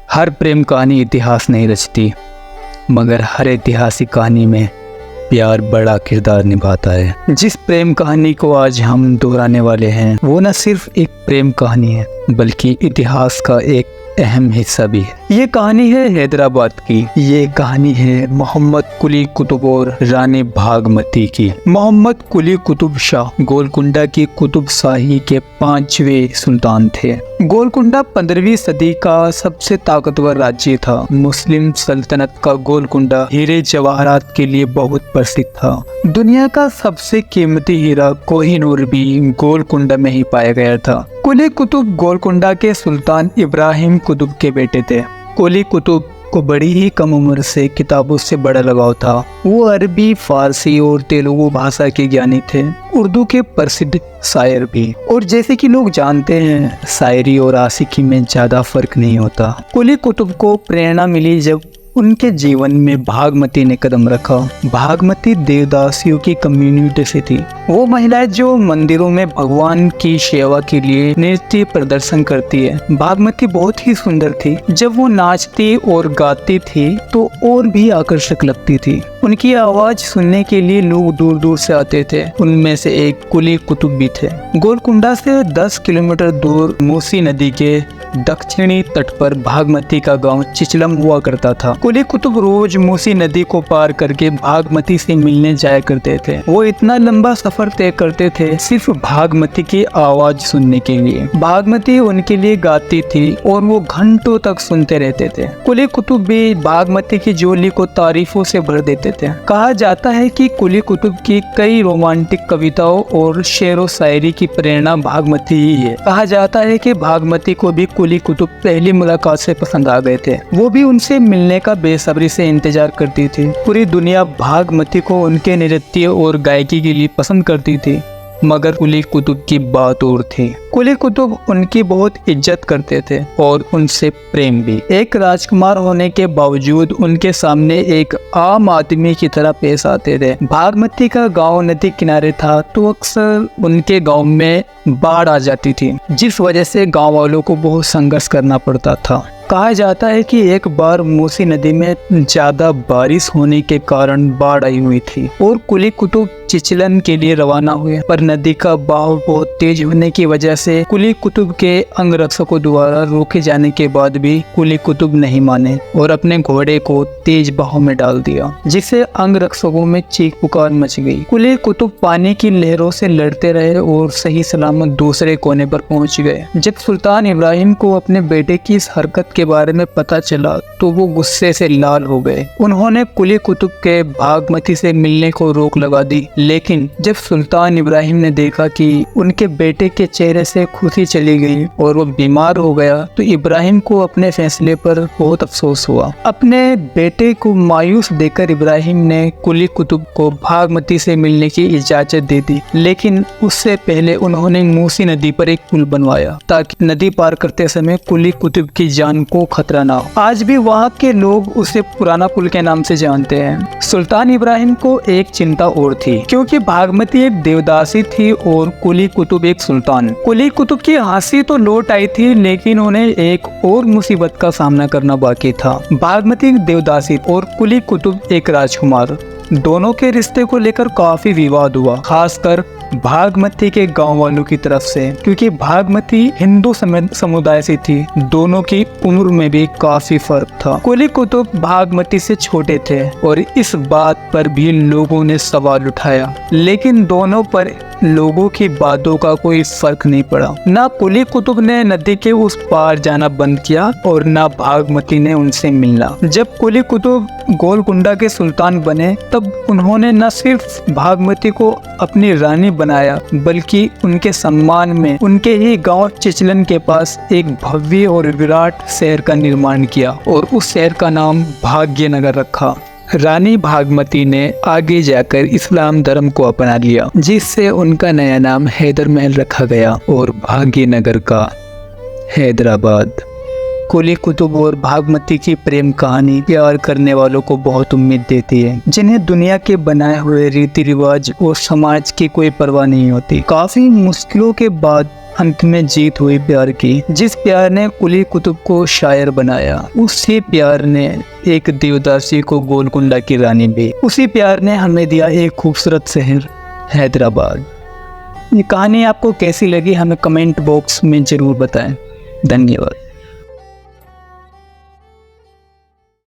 हर प्रेम कहानी इतिहास नहीं रचती, मगर हर ऐतिहासिक कहानी में प्यार बड़ा किरदार निभाता है। जिस प्रेम कहानी को आज हम दोहराने वाले हैं वो न सिर्फ एक प्रेम कहानी है बल्कि इतिहास का एक अहम हिस्सा भी है। ये कहानी है हैदराबाद की। ये कहानी है मोहम्मद कुली कुतुब और रानी भागमती की। मोहम्मद कुली कुतुब शाह गोलकुंडा की कुतुब शाही के 5वें सुल्तान थे। गोलकुंडा 15वीं सदी का सबसे ताकतवर राज्य था। मुस्लिम सल्तनत का गोलकुंडा हीरे जवाहरात के लिए बहुत प्रसिद्ध था। दुनिया का सबसे कीमती हीरा कोहिनूर भी गोलकुंडा में ही पाया गया था। कुली कुतुब गोलकुंडा के सुल्तान इब्राहिम कुतुब के बेटे थे। कुली कुतुब को बड़ी ही कम उम्र से किताबों से बड़ा लगाव था। वो अरबी, फारसी और तेलुगु भाषा के ज्ञानी थे, उर्दू के प्रसिद्ध शायर भी। और जैसे कि लोग जानते हैं, शायरी और आशिकी में ज्यादा फर्क नहीं होता। कुली कुतुब को प्रेरणा मिली जब उनके जीवन में भागमती ने कदम रखा। भागमती देवदासियों की कम्युनिटी से थी। वो महिलाएं जो मंदिरों में भगवान की सेवा के लिए नृत्य प्रदर्शन करती है। भागमती बहुत ही सुंदर थी। जब वो नाचती और गाती थी तो और भी आकर्षक लगती थी। उनकी आवाज सुनने के लिए लोग दूर दूर से आते थे। उनमें से एक कुली कुतुब भी थे। गोलकुंडा से 10 किलोमीटर दूर मूसी नदी के दक्षिणी तट पर भागमती का गांव चिचलम हुआ करता था। कुली कुतुब रोज मूसी नदी को पार करके भागमती से मिलने जाया करते थे। वो इतना लंबा सफर तय करते थे सिर्फ भागमती की आवाज सुनने के लिए। भागमती उनके लिए गाती थी और वो घंटों तक सुनते रहते थे। कुली कुतुब भी भागमती की जोली को तारीफों से भर देते थे। कहा जाता है कि कुली कुतुब की कई रोमांटिक कविताओं और शेरो शायरी की प्रेरणा भागमती ही है। कहा जाता है कि भागमती को भी कुली कुतुब पहली मुलाकात से पसंद आ गए थे। वो भी उनसे मिलने का बेसब्री से इंतजार करती थी। पूरी दुनिया भागमती को उनके नृत्य और गायकी के लिए पसंद करती थी, मगर कुली कुतुब की बात और थी। कुली कुतुब उनकी बहुत इज्जत करते थे और उनसे प्रेम भी। एक राजकुमार होने के बावजूद उनके सामने एक आम आदमी की तरह पेश आते थे। भागमती का गांव नदी किनारे था तो अक्सर उनके गांव में बाढ़ आ जाती थी, जिस वजह से गांव वालों को बहुत संघर्ष करना पड़ता था। कहा जाता है कि एक बार मूसी नदी में ज्यादा बारिश होने के कारण बाढ़ आई हुई थी और कुली कुतुब चिचलन के लिए रवाना हुए, पर नदी का बहाव बहुत तेज होने की वजह से कुली कुतुब के अंगरक्षकों द्वारा रोके जाने के बाद भी कुली कुतुब नहीं माने और अपने घोड़े को तेज बहाव में डाल दिया, जिससे अंगरक्षकों में चीख पुकार मच गई। कुली कुतुब पानी की लहरों से लड़ते रहे और सही सलामत दूसरे कोने पर पहुंच गए। जब सुल्तान इब्राहिम को अपने बेटे की इस हरकत के बारे में पता चला तो वो गुस्से से लाल हो गए। उन्होंने कुली कुतुब के भागमती से मिलने को रोक लगा दी, लेकिन जब सुल्तान इब्राहिम ने देखा कि उनके बेटे के चेहरे से खुशी चली गई और वो बीमार हो गया तो इब्राहिम को अपने फैसले पर बहुत अफसोस हुआ। अपने बेटे को मायूस देखकर इब्राहिम ने कुली कुतुब को भागमती से मिलने की इजाजत दे दी, लेकिन उससे पहले उन्होंने मूसी नदी पर एक पुल बनवाया ताकि नदी पार करते समय कुली कुतुब की जान को खतरा ना हो। आज भी वहाँ के लोग उसे पुराना पुल के नाम से जानते हैं। सुल्तान इब्राहिम को एक चिंता और थी, क्योंकि भागमती एक देवदासी थी और कुली कुतुब एक सुल्तान। कुली कुतुब की हंसी तो लौट आई थी, लेकिन उन्हें एक और मुसीबत का सामना करना बाकी था। भागमती एक देवदासी और कुली कुतुब एक राजकुमार। दोनों के रिश्ते को लेकर काफी विवाद हुआ, खासकर भागमती के गांव वालों की तरफ से, क्योंकि भागमती हिंदू समुदाय से थी। दोनों की उम्र में भी काफी फर्क था। कुली कुतुब भागमती से छोटे थे और इस बात पर भी लोगों ने सवाल उठाया, लेकिन दोनों पर लोगों की बातों का कोई फर्क नहीं पड़ा। ना कुली कुतुब ने नदी के उस पार जाना बंद किया और ना भागमती ने उनसे मिलना। जब कुली कुतुब गोलकुंडा के सुल्तान बने तब उन्होंने न सिर्फ भागमती को अपनी रानी बनाया, बल्कि उनके सम्मान में उनके ही गांव चिचलन के पास एक भव्य और विराट शहर का निर्माण किया और उस शहर का नाम भाग्यनगर रखा। रानी भागमती ने आगे जाकर इस्लाम धर्म को अपना लिया, जिससे उनका नया नाम हैदर महल रखा गया और भाग्यनगर का हैदराबाद। कुली कुतुब और भागमती की प्रेम कहानी प्यार करने वालों को बहुत उम्मीद देती है, जिन्हें दुनिया के बनाए हुए रीति रिवाज और समाज की कोई परवाह नहीं होती। काफी मुश्किलों के बाद अंत में जीत हुई प्यार की। जिस प्यार ने कुली कुतुब को शायर बनाया, उसी प्यार ने एक देवदासी को गोलकुंडा की रानी भी। उसी प्यार ने हमें दिया एक खूबसूरत शहर हैदराबाद। ये कहानी आपको कैसी लगी हमें कमेंट बॉक्स में जरूर बताएं। धन्यवाद।